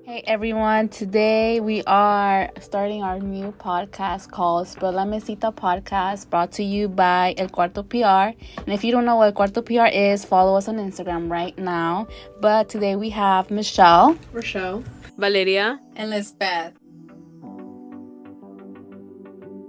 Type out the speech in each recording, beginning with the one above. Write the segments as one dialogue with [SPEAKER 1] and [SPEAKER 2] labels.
[SPEAKER 1] Hey everyone, today we are starting our new podcast called Spilllamesitapodcast, brought to you by El Cuarto PR. And if you don't know what El Cuarto PR is, follow us on Instagram right now. But today we have Michelle,
[SPEAKER 2] Rachelle,
[SPEAKER 3] Valeria,
[SPEAKER 4] and Lizbeth.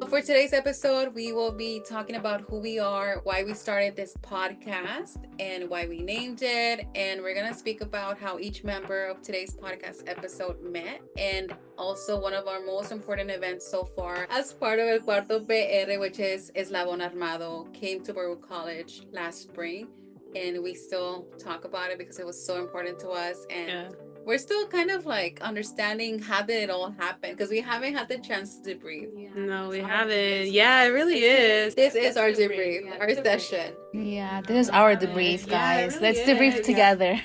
[SPEAKER 4] For today's episode, we will be talking about who we are, why we started this podcast, and why we named it. And we're going to speak about how each member of today's podcast episode met, and also one of our most important events so far as part of El Cuarto PR, which is Eslabon Armado, came to Baruch College last spring. And we still talk about it because it was so important to us. And we're still kind of like understanding how did it all happen, because we haven't had the chance to debrief.
[SPEAKER 3] No, we haven't. Yeah, it really is.
[SPEAKER 4] This is our debrief, our session.
[SPEAKER 1] Yeah, this is our debrief, guys.
[SPEAKER 3] really
[SPEAKER 1] Let's
[SPEAKER 3] is.
[SPEAKER 1] debrief together.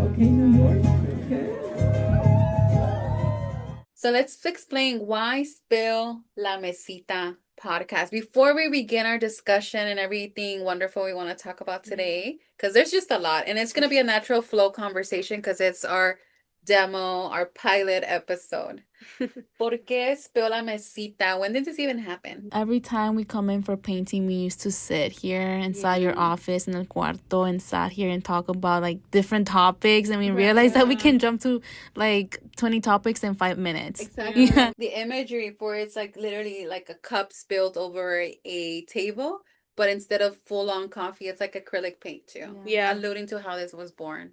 [SPEAKER 2] Okay, New York. Okay.
[SPEAKER 4] So let's explain why Spill La Mesita podcast before we begin our discussion and everything wonderful we want to talk about today, because there's just a lot, and it's going to be a natural flow conversation because it's our demo, our pilot episode. ¿Por qué Spill La Mesita? When did this even happen?
[SPEAKER 1] Every time we come in for painting, we used to sit here inside your office in El Cuarto and sat here and talk about like different topics, and we realized that we can jump to like 20 topics in 5 minutes.
[SPEAKER 4] Exactly.
[SPEAKER 1] Yeah.
[SPEAKER 4] The imagery for it's like literally like a cup spilled over a table, but instead of full-on coffee, it's like acrylic paint too.
[SPEAKER 3] Yeah.
[SPEAKER 4] Alluding to how this was born.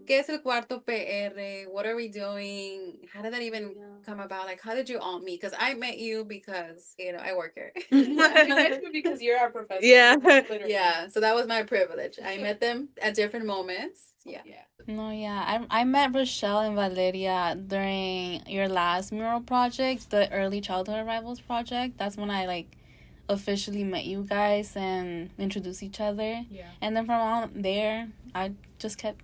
[SPEAKER 4] ¿Qué es el cuarto PR? What are we doing? How did that even come about? Like, how did you all meet? Because I met you because, I work here.
[SPEAKER 2] Because you're our professor.
[SPEAKER 3] Yeah.
[SPEAKER 2] Literally.
[SPEAKER 4] Yeah, so that was my privilege. I met them at different moments. Yeah.
[SPEAKER 1] No, yeah. I met Rachelle and Valeria during your last mural project, the early childhood arrivals project. That's when I like officially met you guys and introduced each other.
[SPEAKER 2] Yeah.
[SPEAKER 1] And then from on there, I just kept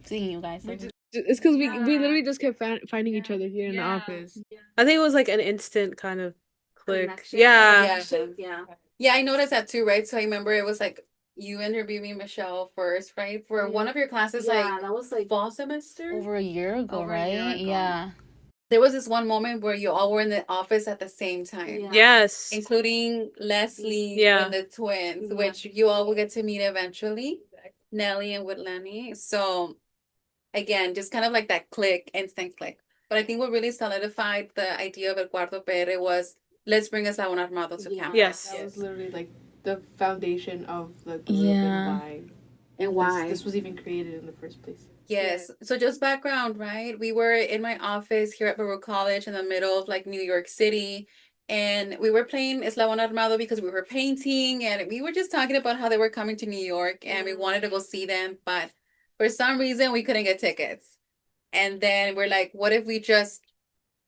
[SPEAKER 1] seeing you guys.
[SPEAKER 2] It's because we literally just kept finding each other here in the office.
[SPEAKER 3] I think it was like an instant kind of click.
[SPEAKER 4] Connection.
[SPEAKER 3] Yeah.
[SPEAKER 4] Yeah, I noticed that too, right? So I remember it was like you interviewing Michelle first, right? For one of your classes,
[SPEAKER 5] that was like
[SPEAKER 4] fall semester.
[SPEAKER 1] Over a year ago,
[SPEAKER 4] Over a year
[SPEAKER 1] right?
[SPEAKER 4] ago.
[SPEAKER 1] Yeah.
[SPEAKER 4] There was this one moment where you all were in the office at the same time.
[SPEAKER 5] Yeah.
[SPEAKER 3] Yes.
[SPEAKER 4] Including Leslie
[SPEAKER 3] Yeah.
[SPEAKER 4] and the twins,
[SPEAKER 5] Yeah.
[SPEAKER 4] which you all will get to meet eventually, Nelly and Whitlani. So again, just kind of like that click, instant click. But I think what really solidified the idea of El Cuarto PR was, let's bring Eslabon Armado to campus.
[SPEAKER 3] Yes.
[SPEAKER 2] That was literally like the foundation of the group
[SPEAKER 1] Yeah.
[SPEAKER 2] and why this was even created in the first place.
[SPEAKER 4] Yes. So just background, right? We were in my office here at Baruch College in the middle of like New York City. And we were playing Eslabon Armado because we were painting, and we were just talking about how they were coming to New York and we wanted to go see them. But for some reason, we couldn't get tickets. And then we're like, what if we just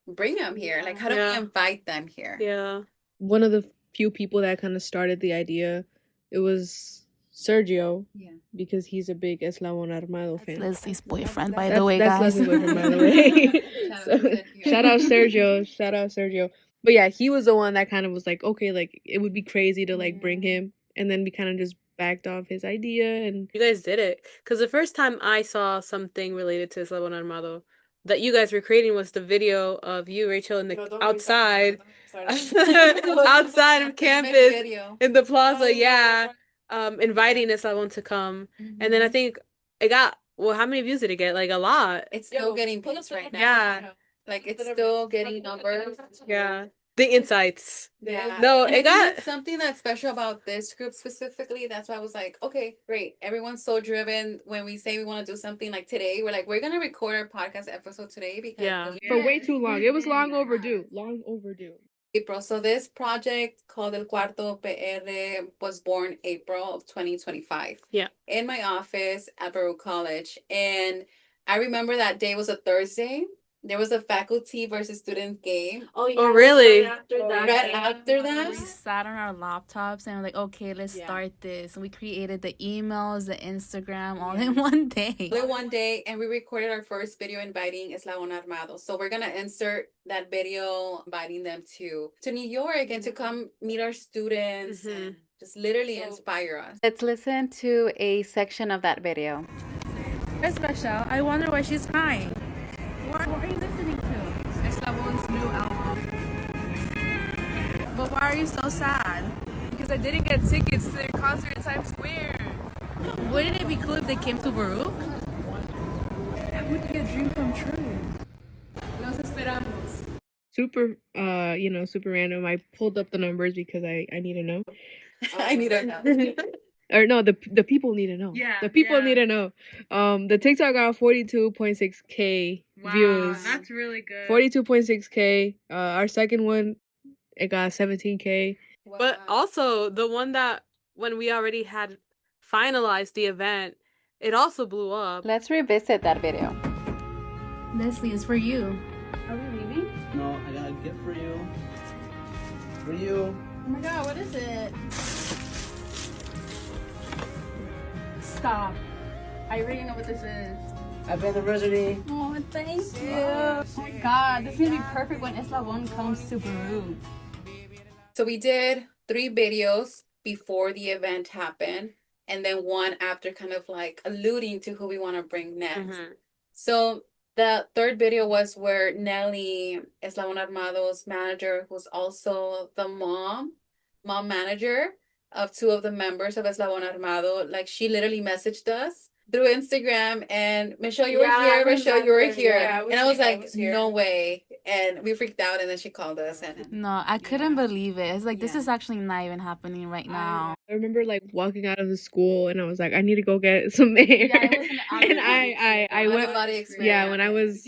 [SPEAKER 4] bring them here? Like, how do we invite them here?
[SPEAKER 3] Yeah.
[SPEAKER 2] One of the few people that kind of started the idea, it was Sergio.
[SPEAKER 4] Yeah.
[SPEAKER 2] Because he's a big Eslabon Armado fan.
[SPEAKER 1] Leslie's boyfriend, by the way,
[SPEAKER 2] That's
[SPEAKER 1] guys.
[SPEAKER 2] Leslie's boyfriend, by the way. Shout out Sergio. Shout out Sergio. But yeah, he was the one that kind of was like, okay, like it would be crazy to like bring him, and then we kind of just backed off his idea, and
[SPEAKER 3] You guys did it. Because the first time I saw something related to Eslabon Armado that you guys were creating was the video of you, Rachel, in the outside of campus in the plaza. Inviting Eslabon to come. And then I think it got, well, how many views did it get? Like a lot.
[SPEAKER 4] It's still getting views right now.
[SPEAKER 3] Yeah.
[SPEAKER 4] Like, it's still getting numbers.
[SPEAKER 3] Yeah. The insights.
[SPEAKER 4] Yeah.
[SPEAKER 3] No,
[SPEAKER 4] And
[SPEAKER 3] it got
[SPEAKER 4] it's something that's special about this group specifically. That's why I was like, okay, great. Everyone's so driven. When we say we want to do something like today, we're like, we're going to record our podcast episode today because
[SPEAKER 2] for way too long. It was long overdue. Long overdue.
[SPEAKER 4] April. So this project called El Cuarto PR was born April of 2025.
[SPEAKER 3] Yeah.
[SPEAKER 4] In my office at Baruch College. And I remember that day was a Thursday. there was a faculty versus student game.
[SPEAKER 3] Oh, really?
[SPEAKER 4] Right after that,
[SPEAKER 1] We sat on our laptops and we're like, okay, let's start this. And we created the emails, the Instagram, all in one day.
[SPEAKER 4] all in one day, and we recorded our first video inviting Eslabon Armado. So we're gonna insert that video inviting them to New York and to come meet our students and just literally inspire us.
[SPEAKER 1] Let's listen to a section of that video.
[SPEAKER 5] Where's Rachelle? I wonder why she's crying. What are you listening to? Eslabon's new album. But why are you so sad? Because I didn't get tickets to their concert in Times Square. Wouldn't it be cool if they came to Baruch? That would be a dream come true. Los esperamos.
[SPEAKER 2] Super, super random. I pulled up the numbers because I need to know.
[SPEAKER 4] I need to know.
[SPEAKER 2] Or no, the people need to know.
[SPEAKER 5] Yeah,
[SPEAKER 2] the people need to know. The TikTok got 42.6K views.
[SPEAKER 5] That's really good.
[SPEAKER 2] 42.6K. Our second one, it got 17K.
[SPEAKER 3] But also the one that when we already had finalized the event, it also blew up.
[SPEAKER 1] Let's revisit that video.
[SPEAKER 5] Leslie, it's for you.
[SPEAKER 1] Are we leaving?
[SPEAKER 6] No, I got a gift for you. For you.
[SPEAKER 5] Oh my god, what is it? Stop. I already know what this is.
[SPEAKER 6] Happy anniversary.
[SPEAKER 5] Oh, thank you. Oh my god, this is gonna be perfect when Eslabon comes to Peru.
[SPEAKER 4] So we did 3 videos before the event happened, and then one after, kind of like alluding to who we want to bring next. So the third video was where Nelly, Eslabon Armado's manager, who's also the mom manager of 2 of the members of Eslabon Armado, like she literally messaged us through Instagram and Michelle, you were here, Rachelle, you were here. And I was like, no way. And we freaked out, and then she called us. And
[SPEAKER 1] No, I couldn't believe it. It's like, this is actually not even happening right now.
[SPEAKER 2] I remember like walking out of the school and I was like, I need to go get some air. And I went.
[SPEAKER 4] body experience.
[SPEAKER 2] Yeah, when I was.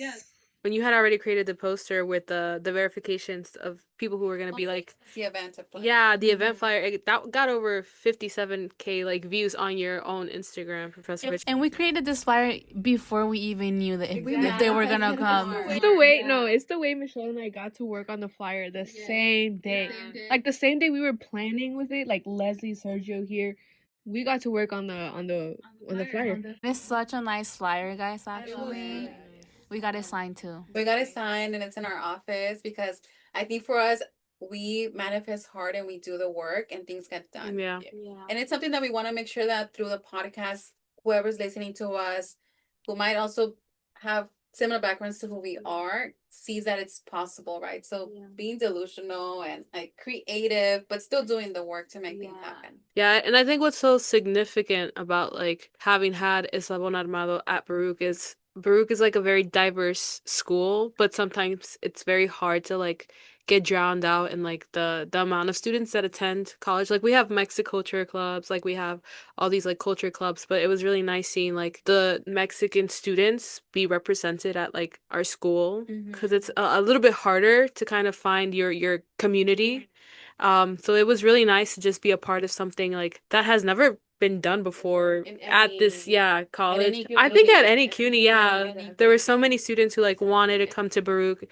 [SPEAKER 3] When you had already created the poster with the verifications of people who were going to be like,
[SPEAKER 4] the event took place.
[SPEAKER 3] yeah, the event flyer, that got over 57K like views on your own Instagram, Professor Rich.
[SPEAKER 1] And we created this flyer before we even knew that if they were gonna come.
[SPEAKER 2] It's the way Michelle and I got to work on the flyer the same day. Like the same day we were planning with it, like Leslie, Sergio here. We got to work on the flyer.
[SPEAKER 1] It's such a nice flyer, guys, actually. We got it signed too.
[SPEAKER 4] We got it signed, and it's in our office because I think for us, we manifest hard and we do the work and things get done.
[SPEAKER 3] Yeah.
[SPEAKER 4] And it's something that we want to make sure that through the podcast, whoever's listening to us, who might also have similar backgrounds to who we are, sees that it's possible, right? So being delusional and like creative, but still doing the work to make things happen.
[SPEAKER 3] Yeah, and I think what's so significant about like having had Eslabon Armado at Baruch is like a very diverse school, but sometimes it's very hard to like get drowned out in like the amount of students that attend college. Like we have Mexiculture clubs, like we have all these like culture clubs, but it was really nice seeing like the Mexican students be represented at like our school, because it's a little bit harder to kind of find your community. So it was really nice to just be a part of something like that has never been done before at this college. I think at any CUNY, there were so many students who like wanted to come to Baruch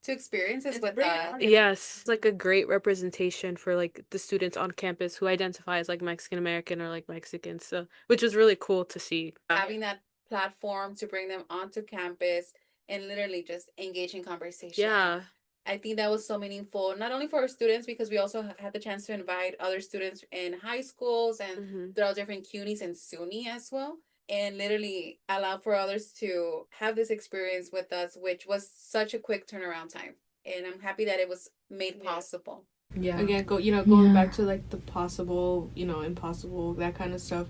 [SPEAKER 4] To experience this with us.
[SPEAKER 3] Yes, it's like a great representation for like the students on campus who identify as like Mexican American or like Mexicans, so which was really cool to see.
[SPEAKER 4] Having that platform to bring them onto campus and literally just engage in conversation.
[SPEAKER 3] Yeah.
[SPEAKER 4] I think that was so meaningful, not only for our students, because we also had the chance to invite other students in high schools and throughout different CUNYs and SUNY as well, and literally allow for others to have this experience with us, which was such a quick turnaround time. And I'm happy that it was made possible.
[SPEAKER 2] Yeah. Again, going back to like the possible, impossible, that kind of stuff.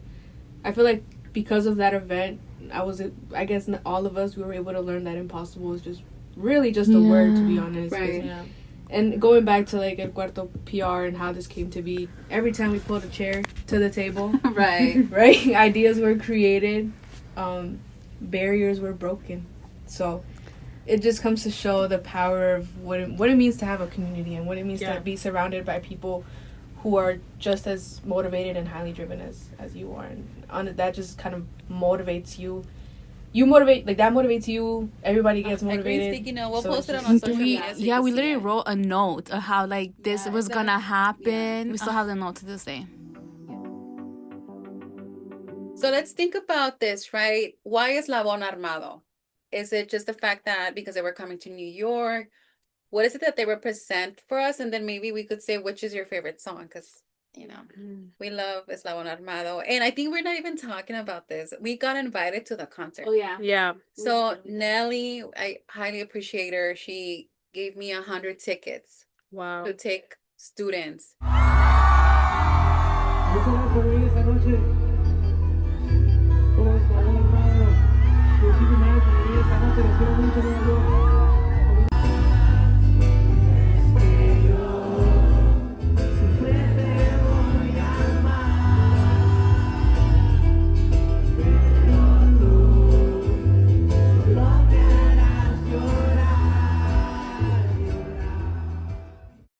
[SPEAKER 2] I feel like because of that event, I guess all of us, we were able to learn that impossible is just really just a word, to be honest.
[SPEAKER 4] Right.
[SPEAKER 2] Yeah. And going back to like El Cuarto PR and how this came to be, every time we pulled a chair to the table,
[SPEAKER 4] Right.
[SPEAKER 2] ideas were created, barriers were broken. So it just comes to show the power of what it means to have a community and what it means to be surrounded by people who are just as motivated and highly driven as you are, and that just kind of motivates you you motivate, like that motivates you. Everybody gets motivated.
[SPEAKER 4] Sticky note. We'll
[SPEAKER 2] So
[SPEAKER 4] post it
[SPEAKER 2] it's
[SPEAKER 4] on
[SPEAKER 2] just-
[SPEAKER 4] social media. So you
[SPEAKER 1] Yeah,
[SPEAKER 4] can
[SPEAKER 1] we
[SPEAKER 4] see
[SPEAKER 1] literally
[SPEAKER 4] it.
[SPEAKER 1] wrote a note of how like this was gonna happen. We still have the note to this day.
[SPEAKER 4] So let's think about this, right? Why is Eslabon Armado? Is it just the fact that because they were coming to New York? What is it that they represent for us? And then maybe we could say, which is your favorite song? Because, you know, we love Eslabon Armado. And I think we're not even talking about this. We got invited to the concert.
[SPEAKER 1] Oh yeah.
[SPEAKER 3] Yeah.
[SPEAKER 4] So Nelly, I highly appreciate her. She gave me 100 tickets
[SPEAKER 3] Wow.
[SPEAKER 4] to take students.
[SPEAKER 6] Muchas gracias por venir esta noche. Todo Eslabon Armado. Muchísimas gracias por venir esta noche. Les quiero mucho, Nueva York.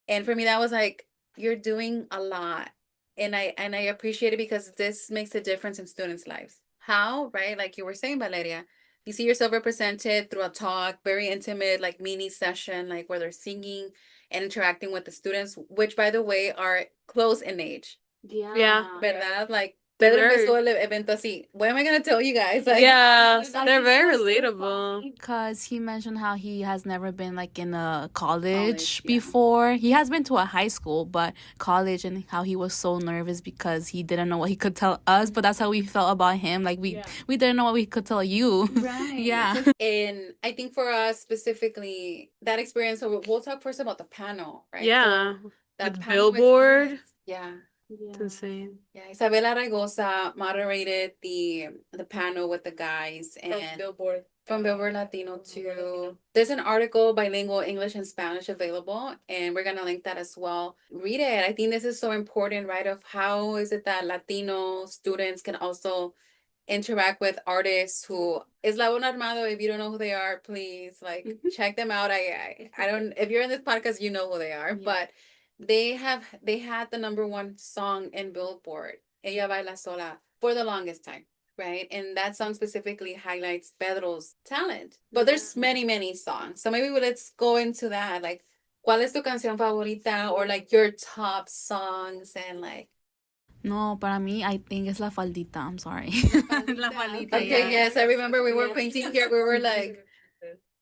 [SPEAKER 4] And for me, that was like, you're doing a lot. And I appreciate it because this makes a difference in students' lives. How, right? Like you were saying, Valeria, you see yourself represented through a talk, very intimate, like mini session, like where they're singing and interacting with the students, which by the way are close in age.
[SPEAKER 3] Yeah.
[SPEAKER 4] ¿Verdad? Like
[SPEAKER 3] They're
[SPEAKER 4] Pedro
[SPEAKER 3] very-
[SPEAKER 4] empezó el evento así. What am I gonna tell you guys? Like,
[SPEAKER 3] Yeah, they're very relatable.
[SPEAKER 1] Because he mentioned how he has never been like in a college
[SPEAKER 4] College, yeah.
[SPEAKER 1] before. He has been to a high school, but college, and how he was so nervous because he didn't know what he could tell us. But that's how we felt about him. Like we didn't know what we could tell you.
[SPEAKER 4] Right.
[SPEAKER 1] Yeah.
[SPEAKER 4] And I think for us specifically, that experience, so we'll talk first about the panel, right?
[SPEAKER 3] Yeah.
[SPEAKER 4] So that
[SPEAKER 3] With
[SPEAKER 4] panel
[SPEAKER 3] Billboard.
[SPEAKER 4] yeah.
[SPEAKER 3] It's insane.
[SPEAKER 4] Yeah. Isabela Ragosa moderated the panel with the guys and
[SPEAKER 2] Billboard.
[SPEAKER 4] from Billboard Latino too. There's an article bilingual English and Spanish available, and we're gonna link that as well. Read it. I think this is so important, right? Of how is it that Latino students can also interact with artists who Eslabon Armado. If you don't know who they are, please like check them out. I don't. If you're in this podcast, you know who they are, but they had the #1 song in Billboard, Ella Baila Sola, for the longest time. Right. And that song specifically highlights Pedro's talent. But there's many songs. So maybe let's go into that. Like, ¿cuál es tu canción favorita? Or like your top songs and like.
[SPEAKER 1] No, para mí, I think it's La Faldita. I'm sorry. La Faldita.
[SPEAKER 4] Okay, yes, I remember we were painting here. We were like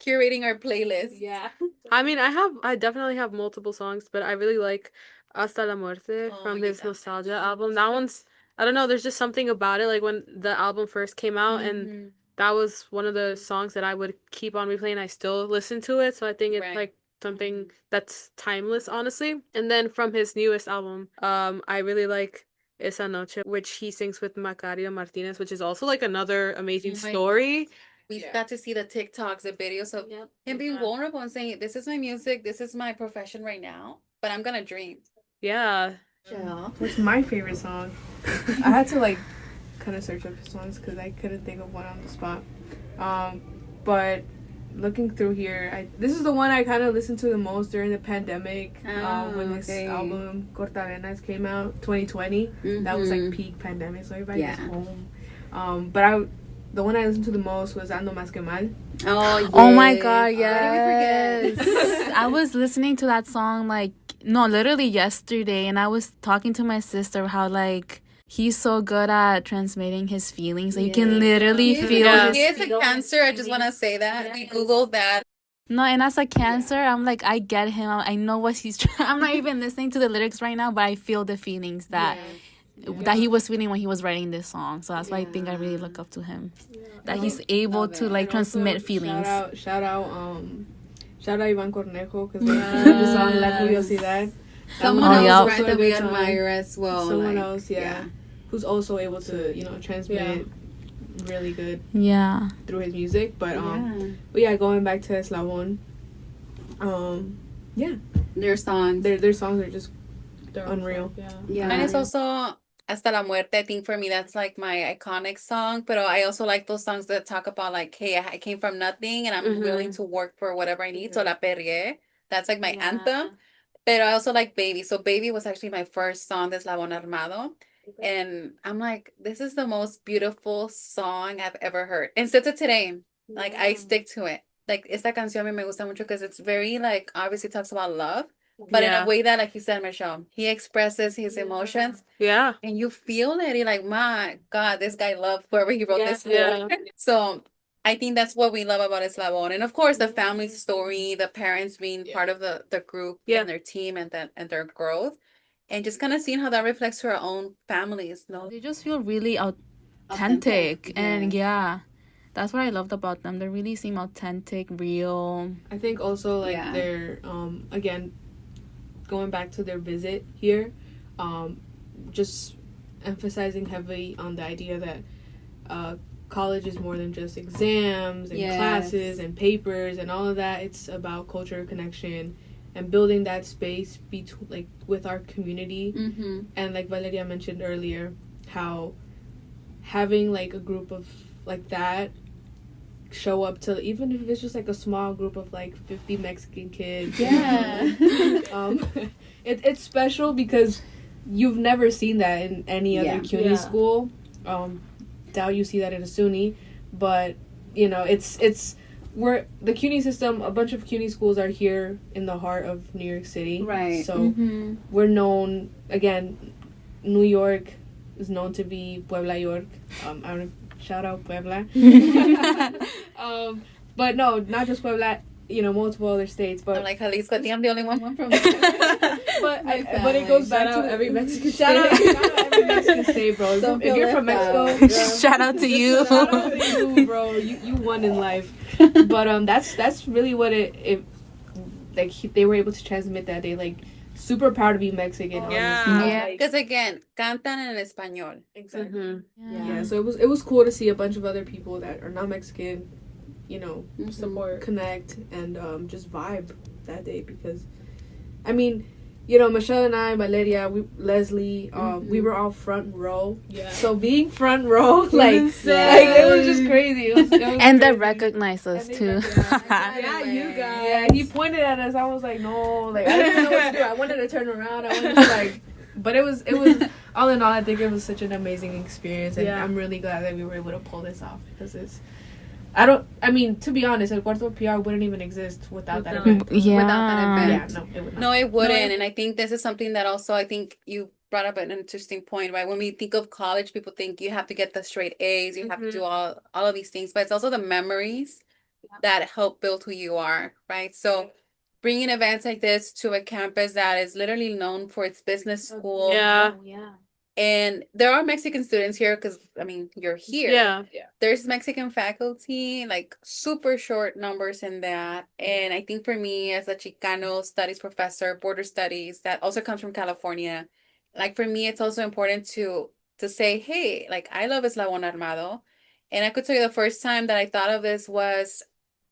[SPEAKER 4] curating our playlist.
[SPEAKER 1] Yeah.
[SPEAKER 3] I mean, I definitely have multiple songs, but I really like Hasta la Muerte
[SPEAKER 4] Oh,
[SPEAKER 3] from
[SPEAKER 4] yeah,
[SPEAKER 3] his
[SPEAKER 4] that-
[SPEAKER 3] Nostalgia album. That one's, I don't know, there's just something about it. Like when the album first came out, and that was one of the songs that I would keep on replaying. I still listen to it, so I think it's
[SPEAKER 4] Right.
[SPEAKER 3] like something that's timeless, honestly. And then from his newest album, I really like Esa Noche, which he sings with Macario Martinez, which is also like another amazing
[SPEAKER 4] Oh my
[SPEAKER 3] story.
[SPEAKER 4] We got to see the TikToks, the videos of him being vulnerable and saying, "This is my music, this is my profession right now, but I'm gonna dream."
[SPEAKER 3] Yeah.
[SPEAKER 2] What's my favorite song? I had to like kind of search up the songs because I couldn't think of one on the spot. But looking through here, this is the one I kind of listened to the most during the pandemic. When this album Cortavenas came out, 2020. That was like peak pandemic, so everybody was home. But the one I listened to the most was Ando Más Que Mal.
[SPEAKER 4] Oh, yes.
[SPEAKER 1] Oh my God,
[SPEAKER 4] How did we
[SPEAKER 1] yes. I was listening to that song literally yesterday, and I was talking to my sister how like he's so good at transmitting his feelings. Like you can literally feel
[SPEAKER 4] He
[SPEAKER 1] his
[SPEAKER 4] has a cancer. I just want to say that. We Googled that.
[SPEAKER 1] No, and as a Cancer, I'm like, I get him. I know what he's trying. I'm not even listening to the lyrics right now, but I feel the feelings that he was feeling when he was writing this song. So that's why I think I really look up to him. That he's able to like transmit feelings.
[SPEAKER 2] Shout out Iván Cornejo because the song La Curiosidad.
[SPEAKER 4] Someone
[SPEAKER 1] else,
[SPEAKER 4] right, that we admire as well.
[SPEAKER 2] Someone else, who's also able to transmit really good through his music. But going back to Eslabon,
[SPEAKER 4] their songs,
[SPEAKER 2] their songs are just unreal.
[SPEAKER 4] And it's also Hasta la Muerte. I think for me that's like my iconic song. But I also like those songs that talk about like, hey, I came from nothing and I'm willing to work for whatever I need. So La Perrier, that's like my anthem. But I also like Baby. So Baby was actually my first song, de Eslabon Armado. And I'm like, this is the most beautiful song I've ever heard. And still to today, like I stick to it. Like esta canción a mí me gusta mucho because it's very like obviously talks about love, but in a way that, like you said, Michelle, he expresses his emotions
[SPEAKER 3] Yeah.
[SPEAKER 4] and you feel it. You're like, my God, this guy loved whoever he wrote this for.
[SPEAKER 3] Yeah.
[SPEAKER 4] So I think that's what we love about Eslabon. And of course the family story, the parents being part of the group and their team and their growth. And just kind of seeing how that reflects to our own families. No,
[SPEAKER 1] They just feel really authentic. And yeah, that's what I loved about them. They really seem authentic, real.
[SPEAKER 2] I think also like they're again going back to their visit here, just emphasizing heavily on the idea that college is more than just exams and classes and papers and all of that. It's about culture, connection, and building that space between like with our community. And like Valeria mentioned earlier, how having like a group of like that show up to, even if it's just like a small group of like 50 Mexican kids, it's special because you've never seen that in any other CUNY school. Doubt you see that in a SUNY, but you know it's we're the CUNY system. A bunch of CUNY schools are here in the heart of New York City,
[SPEAKER 4] right?
[SPEAKER 2] So we're known, again, New York is known to be Puebla York. I don't know, shout out Puebla. But no, not just Puebla. You know, multiple other states. But
[SPEAKER 4] I'm like Jalisco. I think I'm the only one from.
[SPEAKER 2] but it goes back to every Mexican state. Shout out every Mexican state, bro. If you're from Mexico,
[SPEAKER 1] shout out to you.
[SPEAKER 2] Shout out to you, bro. You won in life. But that's really what it like they were able to transmit that day. Like, super proud to be Mexican.
[SPEAKER 3] Yeah.
[SPEAKER 4] Because again, cantan en español.
[SPEAKER 2] Exactly. Yeah. So it was cool to see a bunch of other people that are not Mexican, you know, support, connect, and just vibe that day. Because, I mean, you know, Michelle and I, Valeria, Leslie, we were all front row. Yeah. So being front row, like it was just crazy. It was
[SPEAKER 1] and
[SPEAKER 2] crazy.
[SPEAKER 1] they recognize us too.
[SPEAKER 2] Yeah, you guys. Yeah, he pointed at us. I was like, no, like I didn't know what to do. I wanted to turn around. I wanted to like, but it was all in all, I think it was such an amazing experience, and I'm really glad that we were able to pull this off because it's. I mean, to be honest, El Cuarto PR wouldn't even exist without that event.
[SPEAKER 1] Yeah.
[SPEAKER 4] Without that event.
[SPEAKER 2] Yeah, no, it would not.
[SPEAKER 4] No, it wouldn't. And I think this is something that also, I think you brought up an interesting point, right? When we think of college, people think you have to get the straight A's, you have to do all of these things, but it's also the memories that help build who you are, right? So bringing events like this to a campus that is literally known for its business school.
[SPEAKER 3] Yeah.
[SPEAKER 4] And there are Mexican students here because, I mean, you're here.
[SPEAKER 3] Yeah.
[SPEAKER 4] There's Mexican faculty, like super short numbers in that. And I think for me, as a Chicano studies professor, border studies, that also comes from California, like for me, it's also important to say, hey, like I love Eslabon Armado. And I could tell you the first time that I thought of this was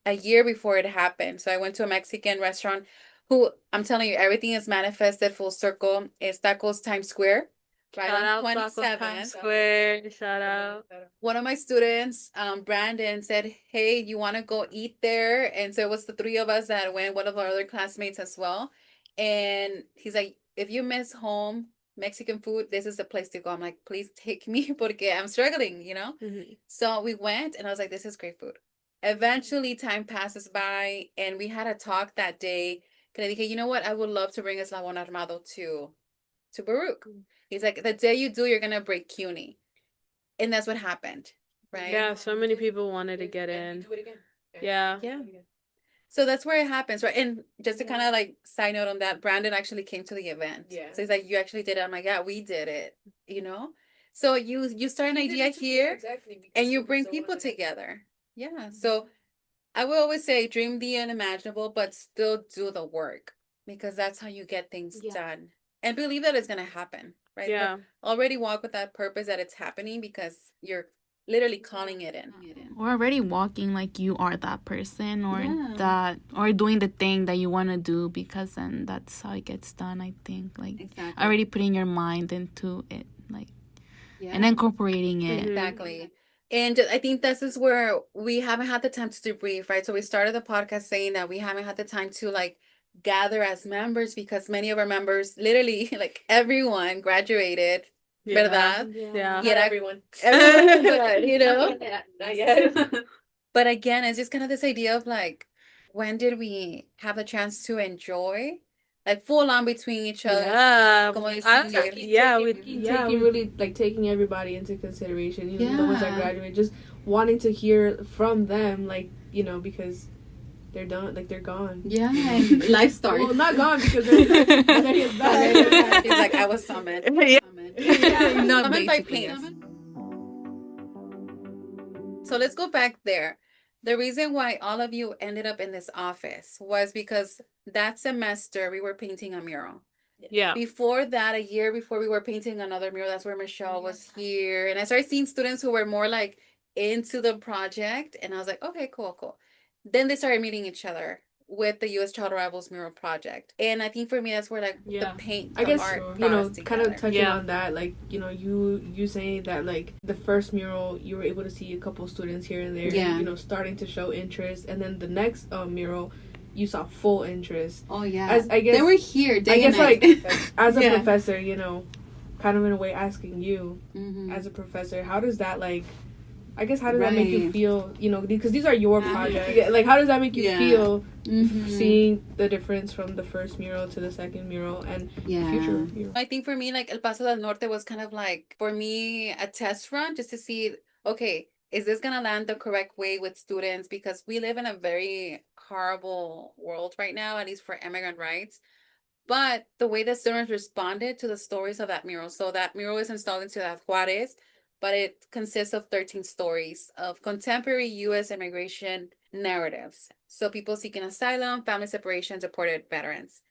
[SPEAKER 4] a year before it happened. So I went to a Mexican restaurant who, I'm telling you, everything is manifested full circle. It's Tacos Times Square. Right
[SPEAKER 3] Shout
[SPEAKER 4] on
[SPEAKER 3] out
[SPEAKER 4] 27th.
[SPEAKER 3] Times Square. Shout out.
[SPEAKER 4] One of my students, Brandon, said, hey, you want to go eat there? And so it was the three of us that went, one of our other classmates as well. And he's like, if you miss home Mexican food, this is the place to go. I'm like, please take me porque I'm struggling, you know? So we went and I was like, this is great food. Eventually time passes by and we had a talk that day. And I dije, you know what? I would love to bring Eslabon Armado to Baruch. He's like, the day you do, you're going to break CUNY. And that's what happened, right?
[SPEAKER 3] Yeah, so many people wanted to get in.
[SPEAKER 2] Do it again.
[SPEAKER 3] Yeah.
[SPEAKER 4] So that's where it happens, right? And just to kind of like side note on that, Brandon actually came to the event. Yeah. So he's like, you actually did it. I'm like, yeah, we did it, you know? So you start an idea here and you bring people together. Yeah. So I will always say dream the unimaginable, but still do the work because that's how you get things done. And believe that it's going to happen, right?
[SPEAKER 3] Yeah.
[SPEAKER 4] But already walk with that purpose that it's happening because you're literally calling it in.
[SPEAKER 1] Or already walking like you are that person or doing the thing that you want to do because then that's how it gets done, I think. Like already putting your mind into it, like and incorporating it.
[SPEAKER 4] Exactly. And I think this is where we haven't had the time to debrief, right? So we started the podcast saying that we haven't had the time to like gather as members because many of our members, literally like everyone graduated ¿verdad?
[SPEAKER 3] Yeah.
[SPEAKER 4] Y era
[SPEAKER 2] everyone.
[SPEAKER 4] everyone, but, you know.
[SPEAKER 2] Not yet.
[SPEAKER 4] But again, it's just kind of this idea of like, when did we have a chance to enjoy, like full on between each other?
[SPEAKER 3] Yeah.
[SPEAKER 4] Como
[SPEAKER 3] Yeah, we
[SPEAKER 2] Taking really like taking everybody into consideration, the ones that
[SPEAKER 4] Yeah.
[SPEAKER 2] graduate, just wanting to hear from them, like, because they're done, like they're gone.
[SPEAKER 4] Yeah, and life starts.
[SPEAKER 2] Well, not gone because Valeria's back.
[SPEAKER 4] He's like, I was summoned.
[SPEAKER 3] Yeah.
[SPEAKER 1] No,
[SPEAKER 4] Summoned by
[SPEAKER 1] basically.
[SPEAKER 4] pain. So let's go back there. The reason why all of you ended up in this office was because that semester we were painting a mural.
[SPEAKER 3] Yeah.
[SPEAKER 4] Before that, a year before, we were painting another mural. That's where Michelle was here. And I started seeing students who were more like into the project. And I was like, okay, cool. Then they started meeting each other with the U.S. Child Arrivals mural project. And I think for me, that's where like the paint,
[SPEAKER 2] I guess,
[SPEAKER 4] art
[SPEAKER 2] kind of
[SPEAKER 4] together.
[SPEAKER 2] touching on that, like, you saying that, like, the first mural, you were able to see a couple students here and there,
[SPEAKER 4] Yeah.
[SPEAKER 2] Starting to show interest. And then the next mural, you saw full interest.
[SPEAKER 4] Oh, yeah.
[SPEAKER 2] As, I guess,
[SPEAKER 4] they were here day
[SPEAKER 2] I guess,
[SPEAKER 4] and night.
[SPEAKER 2] like, as a
[SPEAKER 4] Yeah.
[SPEAKER 2] professor, kind of in a way asking you,
[SPEAKER 4] Mhm.
[SPEAKER 2] as a professor, how does that, like, I guess, how does that make you
[SPEAKER 4] Right.
[SPEAKER 2] feel, because these are your
[SPEAKER 4] Yeah.
[SPEAKER 2] projects. Yeah, like, how does that make you
[SPEAKER 4] Yeah.
[SPEAKER 2] feel
[SPEAKER 4] Mhm.
[SPEAKER 2] seeing the difference from the first mural to the second mural and future mural?
[SPEAKER 4] I think for me, like El Paso del Norte was kind of like, for me, a test run just to see, okay, is this gonna land the correct way with students? Because we live in a very horrible world right now, at least for immigrant rights. But the way the students responded to the stories of that mural, so that mural is installed in Ciudad Juarez, but it consists of 13 stories of contemporary U.S. immigration narratives. So people seeking asylum, family separation, deported veterans.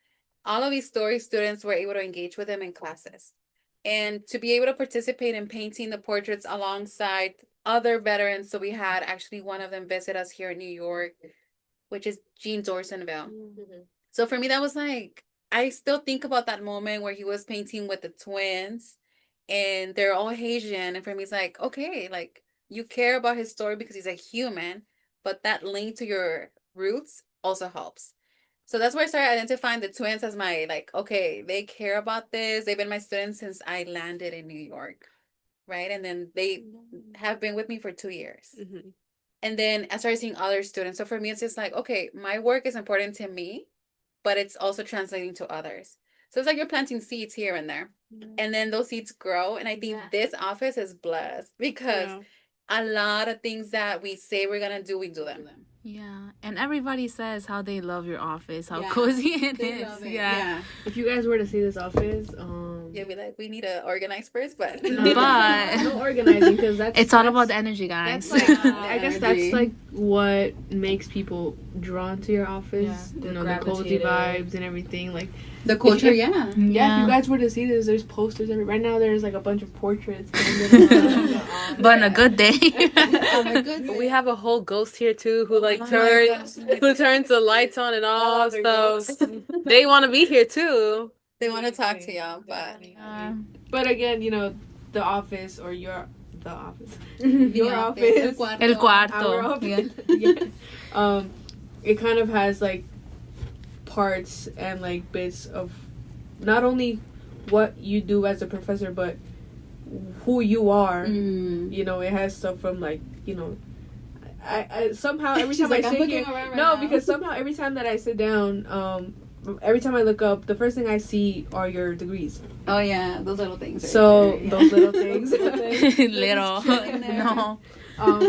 [SPEAKER 4] All of these stories, students were able to engage with them in classes. And to be able to participate in painting the portraits alongside other veterans. So we had actually one of them visit us here in New York, which is Jean Dorsonville.
[SPEAKER 2] Mm-hmm.
[SPEAKER 4] So for me, that was like, I still think about that moment where he was painting with the twins and they're all Haitian. And for me, it's like, okay, like you care about his story because he's a human, but that link to your roots also helps. So that's where I started identifying the twins as my, like, okay, they care about this. They've been my students since I landed in New York, right? And then they have been with me for 2 years.
[SPEAKER 3] Mhm.
[SPEAKER 4] And then I started seeing other students. So for me, it's just like, okay, my work is important to me, but it's also translating to others. So it's like you're planting seeds here and there. And then those seeds grow. And I think this office is blessed because a lot of things that we say we're going to do, we do them.
[SPEAKER 1] Yeah, and everybody says how they love your office, how cozy it is. Yeah.
[SPEAKER 2] If you guys were to see this office,
[SPEAKER 4] You'll be like, we need to organize first, but
[SPEAKER 1] But
[SPEAKER 2] no organizing, because
[SPEAKER 1] it's all about the energy, guys.
[SPEAKER 2] That's like, I guess that's like what makes people drawn to your office.
[SPEAKER 1] Yeah,
[SPEAKER 2] The cozy vibes and everything. Like
[SPEAKER 4] the culture,
[SPEAKER 2] if you guys were to see this, there's posters right now. There's like a bunch of portraits.
[SPEAKER 1] But on a good day.
[SPEAKER 3] We have a whole ghost here too who like turns the lights on and off. So they want to be here too.
[SPEAKER 4] They want to talk to y'all,
[SPEAKER 2] but again, the office or the office, your office,
[SPEAKER 1] El cuarto.
[SPEAKER 2] our office. It kind of has like parts and like bits of not only what you do as a professor, but who you are. It has stuff from like I somehow every time I sit here, because somehow every time that I sit down, every time I look up, the first thing I see are your degrees.
[SPEAKER 4] Oh yeah, those little things.
[SPEAKER 2] So those little things.
[SPEAKER 1] Little. No.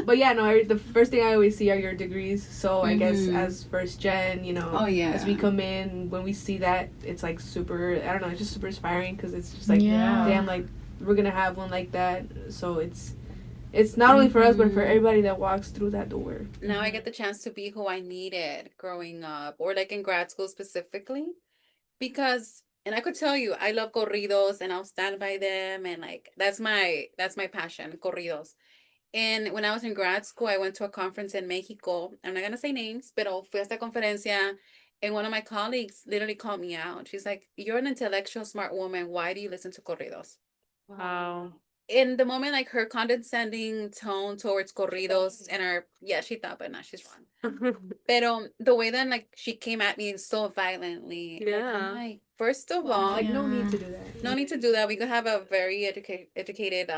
[SPEAKER 2] But yeah, no. The first thing I always see are your degrees. So I guess as first gen, as we come in, when we see that, it's like super. I don't know. It's just super inspiring because it's just like, damn, like we're gonna have one like that. So it's not only for us, but for everybody that walks through that door.
[SPEAKER 4] Now I get the chance to be who I needed growing up, or like in grad school specifically, because, and I could tell you, I love corridos and I'll stand by them, and like that's my passion, corridos. And when I was in grad school, I went to a conference in Mexico. I'm not gonna say names, pero fui a esta conferencia, and one of my colleagues literally called me out. She's like, "You're an intellectual, smart woman. Why do you listen to corridos?"
[SPEAKER 3] Wow.
[SPEAKER 4] in the moment, like her condescending tone towards corridos and her, yeah, she thought, but now she's wrong. Pero the way that like she came at me so violently, like, I'm like, first of all,
[SPEAKER 2] Like, no need to do that.
[SPEAKER 4] no need to do that. We could have a very educated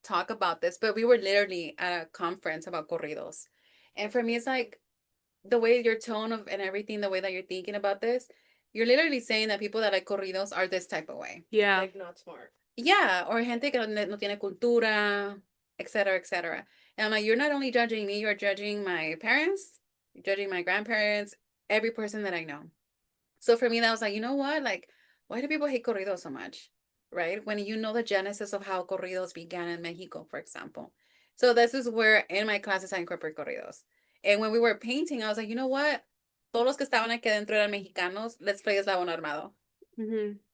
[SPEAKER 4] talk about this, but we were literally at a conference about corridos, and for me, it's like the way your tone of and everything, the way that you're thinking about this, you're literally saying that people that like corridos are this type of way.
[SPEAKER 3] Yeah.
[SPEAKER 2] Like, not smart.
[SPEAKER 4] Yeah, or gente que no tiene cultura, etc., etc. And I'm like, you're not only judging me, you're judging my parents, you're judging my grandparents, every person that I know. So for me, that was like, you know what? Like, why do people hate corridos so much? Right? When you know the genesis of how corridos began in Mexico, for example. So this is where in my classes I incorporate corridos. And when we were painting, I was like, you know what? Todos los que estaban aquí adentro eran mexicanos. Let's play Eslabon Armado.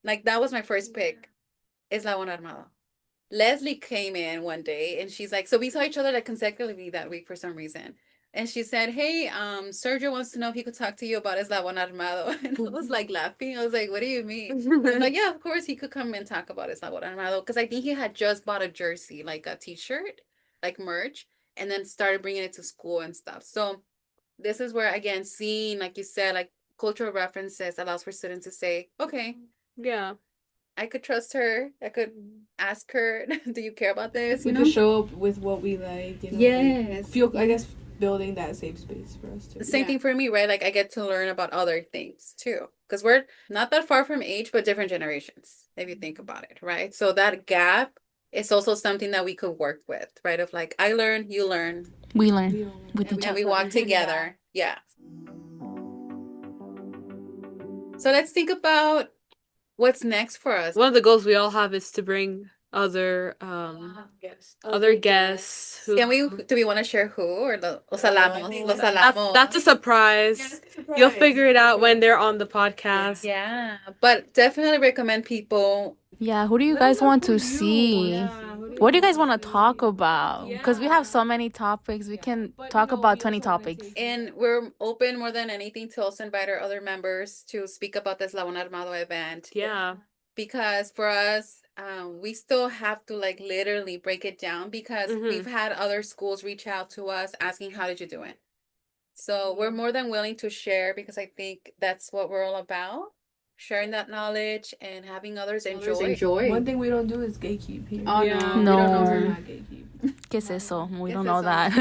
[SPEAKER 4] Like, that was my first pick. Eslabon Armado. Leslie came in one day and she's like, so we saw each other like consecutively that week for some reason. And she said, hey, Sergio wants to know if he could talk to you about Eslabon Armado. And I was like laughing. I was like, what do you mean? I'm like, yeah, of course he could come and talk about Eslabon Armado. Because I think he had just bought a jersey, like a t-shirt, like merch, and then started bringing it to school and stuff. So this is where, again, seeing, like you said, like cultural references allows for students to say, okay,
[SPEAKER 3] Yeah.
[SPEAKER 4] I could trust her. I could ask her, do you care about this?
[SPEAKER 2] We
[SPEAKER 4] You know?
[SPEAKER 2] just show up with what we like. You know,
[SPEAKER 4] Yes.
[SPEAKER 2] like, feel, I guess, building that safe space for us too.
[SPEAKER 4] The same thing for me, right? Like I get to learn about other things too. Because we're not that far from age, but different generations, if you think about it, right? So that gap is also something that we could work with, right? Of like, I learn, you learn.
[SPEAKER 1] We learn with each
[SPEAKER 4] And
[SPEAKER 1] other.
[SPEAKER 4] we walk together. Yeah. So let's think about what's next for us.
[SPEAKER 3] One of the goals we all have is to bring other guests. Who,
[SPEAKER 4] Can we? Do we want to share who or los alamos? Los alamos.
[SPEAKER 3] That's a surprise. You'll figure it out when they're on the podcast.
[SPEAKER 4] Yeah, but definitely recommend people.
[SPEAKER 1] Yeah, who do you guys want to see? What do you guys want to talk about? Because we have so many topics. We can talk about 20 topics.
[SPEAKER 4] And we're open more than anything to also invite our other members to speak about this Eslabon Armado event.
[SPEAKER 3] Yeah.
[SPEAKER 4] Because for us, we still have to like literally break it down because we've had other schools reach out to us asking, how did you do it? So we're more than willing to share because I think that's what we're all about. Sharing that knowledge and having others enjoy.
[SPEAKER 2] One thing we don't do is gatekeep here.
[SPEAKER 4] Oh,
[SPEAKER 3] Yeah.
[SPEAKER 1] No.
[SPEAKER 2] We don't know we're not gatekeep.
[SPEAKER 1] ¿Qué es eso? We don't know that.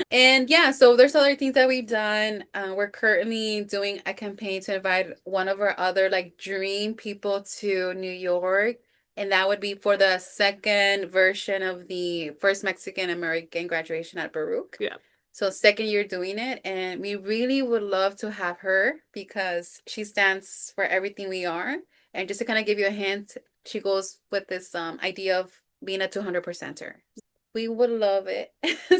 [SPEAKER 4] And yeah, so there's other things that we've done. We're currently doing a campaign to invite one of our other like dream people to New York. And that would be for the second version of the first Mexican American graduation at Baruch.
[SPEAKER 3] Yeah.
[SPEAKER 4] So second year doing it. And we really would love to have her because she stands for everything we are. And just to kind of give you a hint, she goes with this idea of being a 200%er. We would love it.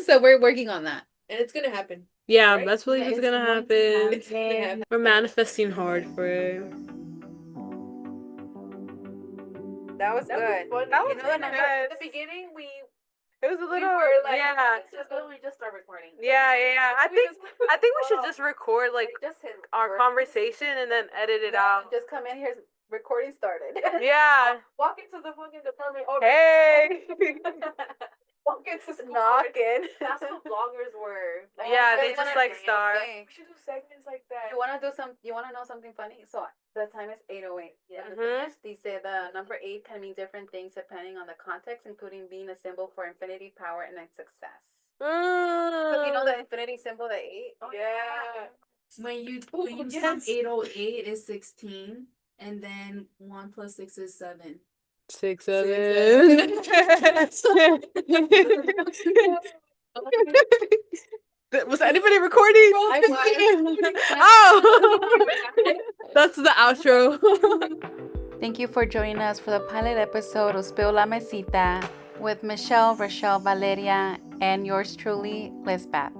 [SPEAKER 4] So we're working on that.
[SPEAKER 2] And it's gonna happen.
[SPEAKER 3] Yeah,
[SPEAKER 2] Right?
[SPEAKER 3] that's believe
[SPEAKER 4] Yeah,
[SPEAKER 3] it's
[SPEAKER 4] it's
[SPEAKER 3] gonna
[SPEAKER 4] going to
[SPEAKER 3] happen.
[SPEAKER 4] happen.
[SPEAKER 3] We're manifesting hard for it.
[SPEAKER 4] That was good.
[SPEAKER 3] That was
[SPEAKER 4] You know what,
[SPEAKER 3] good.
[SPEAKER 4] at
[SPEAKER 2] the beginning,
[SPEAKER 3] It was a little yeah.
[SPEAKER 4] we just start recording.
[SPEAKER 3] Yeah. I think we should just record like
[SPEAKER 4] just hit
[SPEAKER 3] our conversation and then edit it out.
[SPEAKER 4] Just come in here. Recording started.
[SPEAKER 3] Yeah.
[SPEAKER 2] walk into the fucking department.
[SPEAKER 3] Hey.
[SPEAKER 2] Walk into
[SPEAKER 4] Knocking.
[SPEAKER 2] That's what vloggers were.
[SPEAKER 3] Yeah, they just like start.
[SPEAKER 2] We should do segments like that.
[SPEAKER 4] You wanna know something funny? So the time is 8:08. Yeah. They say the number 8 can mean different things depending on the context, including being a symbol for infinity, power, and success. So you know the infinity symbol, the 8?
[SPEAKER 2] Yeah.
[SPEAKER 1] When you have 808 is 16, and then 1 plus 6 is 7.
[SPEAKER 3] 6, 7. Was anybody recording? Oh, that's the outro.
[SPEAKER 4] Thank you for joining us for the pilot episode of Spill La Mesita with Michelle, Rachelle, Valeria, and yours truly, Lizbeth.